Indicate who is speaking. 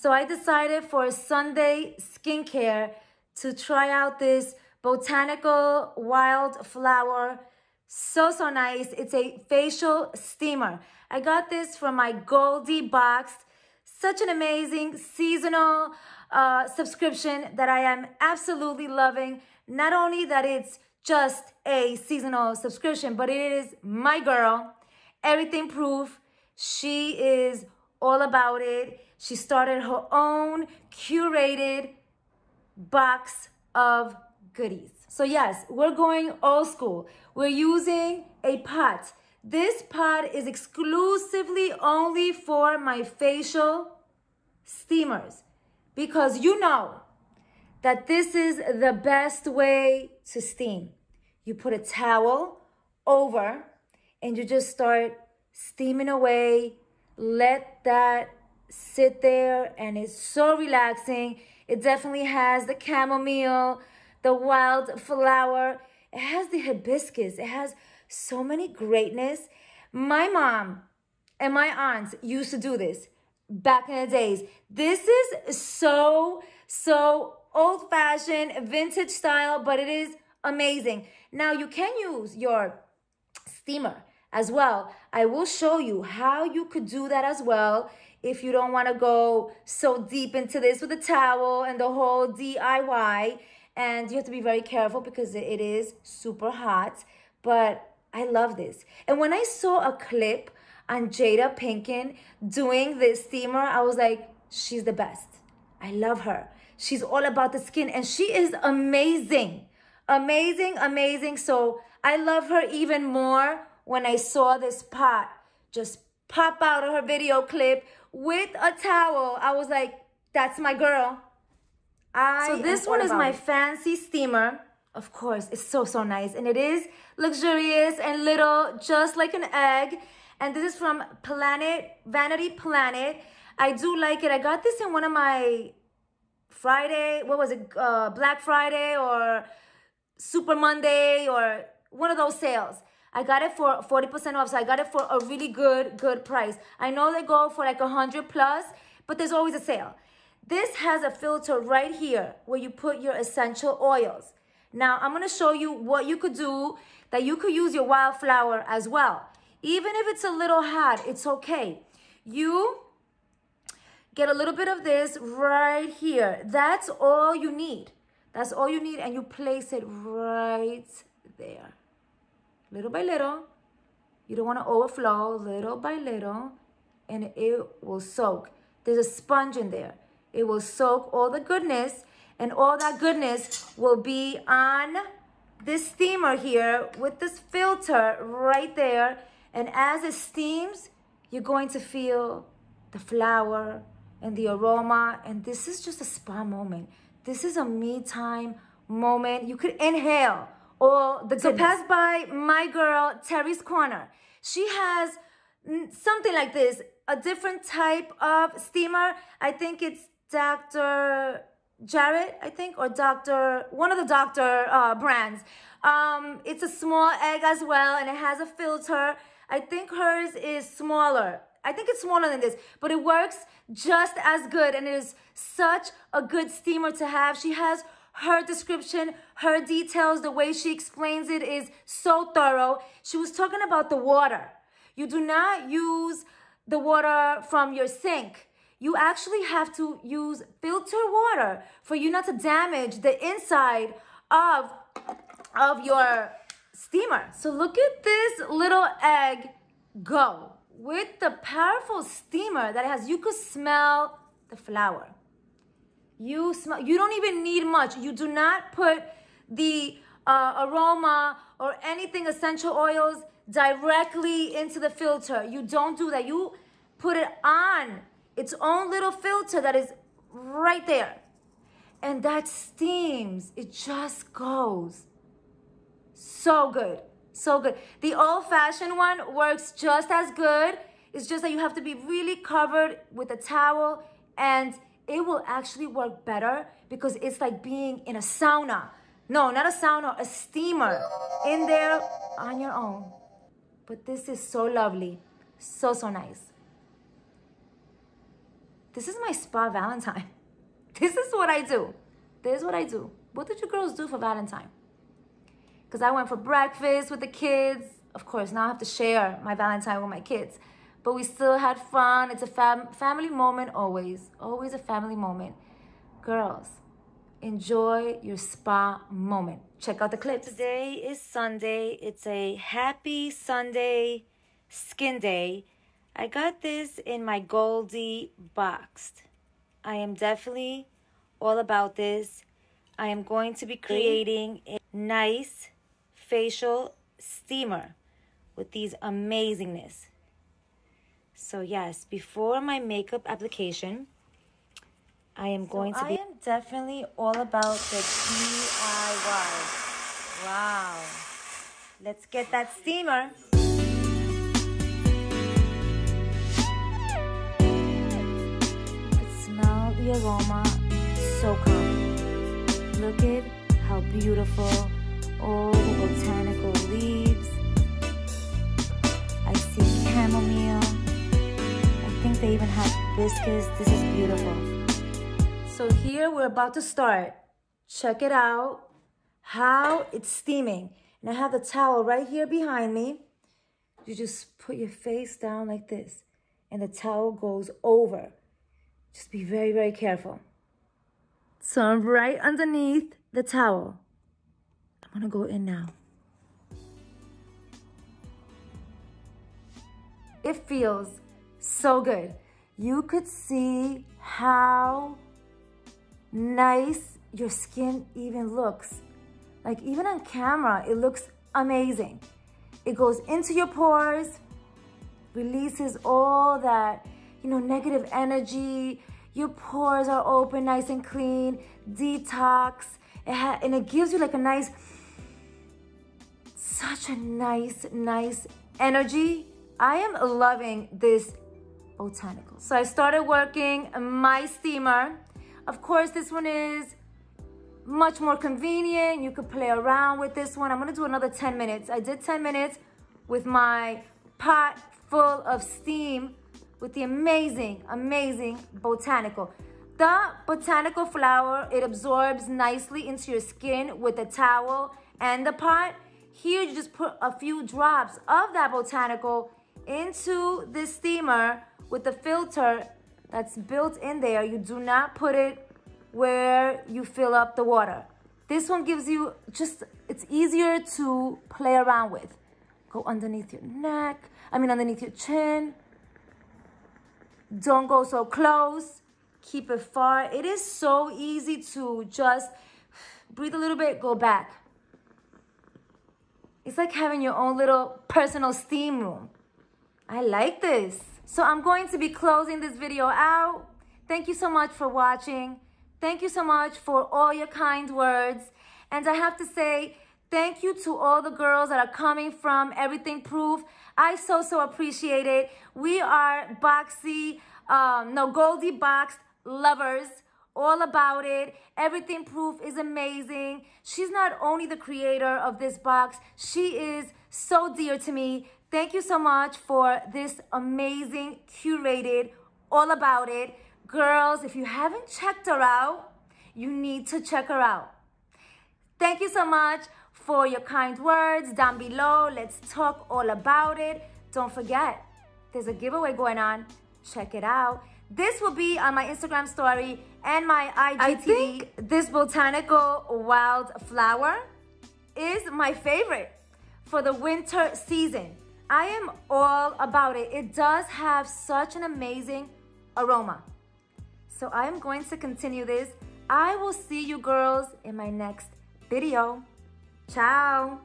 Speaker 1: So I decided for Sunday skincare to try out this Botanical Wildflower. So nice. It's a facial steamer. I got this from my Goldie box. Such an amazing seasonal subscription that I am absolutely loving. Not only that it's just a seasonal subscription, but it is my girl, Everything Proof. She is all about it. She started her own curated box of goodies. So yes, we're going old school. We're using a pot. This pot is exclusively only for my facial steamers, because you know that this is the best way to steam. You put a towel over and you just start steaming away. Let that sit there, and it's so relaxing. It definitely has the chamomile, the wildflower. It has the hibiscus. It has so many greatness. My mom and my aunts used to do this back in the days. This is so old-fashioned, vintage style, but it is amazing. Now you can use your steamer as well. I will show you how you could do that as well if you don't want to go so deep into this with a towel and the whole DIY. And you have to be very careful because it is super hot, but I love this. And when I saw a clip on Jada Pinkett doing this steamer, I was like, she's the best. I love her. She's all about the skin, and she is amazing. Amazing, amazing. So I love her even more when I saw this pot just pop out of her video clip with a towel. I was like, that's my girl. So this one is my fancy steamer. Of course, it's so nice. And it is luxurious and little, just like an egg. And this is from Vanity Planet. I do like it. I got this in one of my Black Friday or Super Monday or one of those sales. I got it for 40% off, so I got it for a really good price. I know they go for like 100 plus, but there's always a sale. This has a filter right here where you put your essential oils. Now, I'm gonna show you what you could do, that you could use your wildflower as well. Even if it's a little hot, it's okay. You get a little bit of this right here. That's all you need. That's all you need, and you place it right there. Little by little. You don't want to overflow. Little by little. And it will soak. There's a sponge in there. It will soak all the goodness, and all that goodness will be on this steamer here with this filter right there. And as it steams, you're going to feel the flower and the aroma. And this is just a spa moment. This is a me time moment. You could inhale all the goodness. So pass by my girl, Terry's Corner. She has something like this, a different type of steamer. I think it's Dr. Jarrett, I think, or one of the Dr. brands. It's a small egg as well, and it has a filter. I think hers is smaller. I think it's smaller than this, but it works just as good, and it is such a good steamer to have. She has her description, her details, the way she explains it is so thorough. She was talking about the water. You do not use the water from your sink. You actually have to use filtered water for you not to damage the inside of your steamer. So look at this little egg go with the powerful steamer that it has. You could smell the flower. You don't even need much. You do not put the aroma or anything, essential oils, directly into the filter. You don't do that. You put it on its own little filter that is right there. And that steams. It just goes. So good. So good. The old-fashioned one works just as good. It's just that you have to be really covered with a towel, and it will actually work better because it's like being in a sauna. No, not a sauna, a steamer in there on your own. But this is so lovely. So nice. This is my spa Valentine. This is what I do. This is what I do. What did you girls do for Valentine? Because I went for breakfast with the kids. Of course, now I have to share my Valentine with my kids. But we still had fun. It's a family moment always. Always a family moment. Girls, enjoy your spa moment. Check out the clips. Today is Sunday. It's a happy Sunday skin day. I got this in my Goldie boxed. I am definitely all about this. I am going to be creating a nice facial steamer with these amazingness. So yes, before my makeup application, I am going to be... I am definitely all about the DIY. Wow. Let's get that steamer. You can smell the aroma. So calming. Look at how beautiful all the botanical leaves. I see chamomile. I think they even have hibiscus. This is beautiful. So here we're about to start. Check it out. How it's steaming. And I have the towel right here behind me. You just put your face down like this. And the towel goes over. Just be very, very careful. So I'm right underneath the towel. I'm gonna go in now. It feels so good. You could see how nice your skin even looks. Like even on camera, it looks amazing. It goes into your pores, releases all that, negative energy. Your pores are open, nice and clean, detox. And it gives you like a nice, such a nice energy. I am loving this botanical. So I started working my steamer. Of course, this one is much more convenient. You could play around with this one. I'm gonna do another 10 minutes. I did 10 minutes with my pot full of steam with the amazing botanical. The botanical flower, it absorbs nicely into your skin with the towel and the pot. Here, you just put a few drops of that botanical into the steamer with the filter that's built in there. You do not put it where you fill up the water. This one gives you it's easier to play around with. Go underneath your neck, underneath your chin. Don't go so close. Keep it far. It is so easy to just breathe a little bit, go back. It's like having your own little personal steam room. I like this. So I'm going to be closing this video out. Thank you so much for watching. Thank you so much for all your kind words. And I have to say, thank you to all the girls that are coming from Everything Proof. I so appreciate it. We are Goldie Boxed lovers. All about it. Everything Proof is amazing. She's not only the creator of this box, she is so dear to me. Thank you so much for this amazing, curated, all about it. Girls, if you haven't checked her out, you need to check her out. Thank you so much for your kind words down below. Let's talk all about it. Don't forget, there's a giveaway going on. Check it out. This will be on my Instagram story and my IGTV. I think this botanical wildflower is my favorite for the winter season. I am all about it. It does have such an amazing aroma. So I am going to continue this. I will see you girls in my next video. Ciao.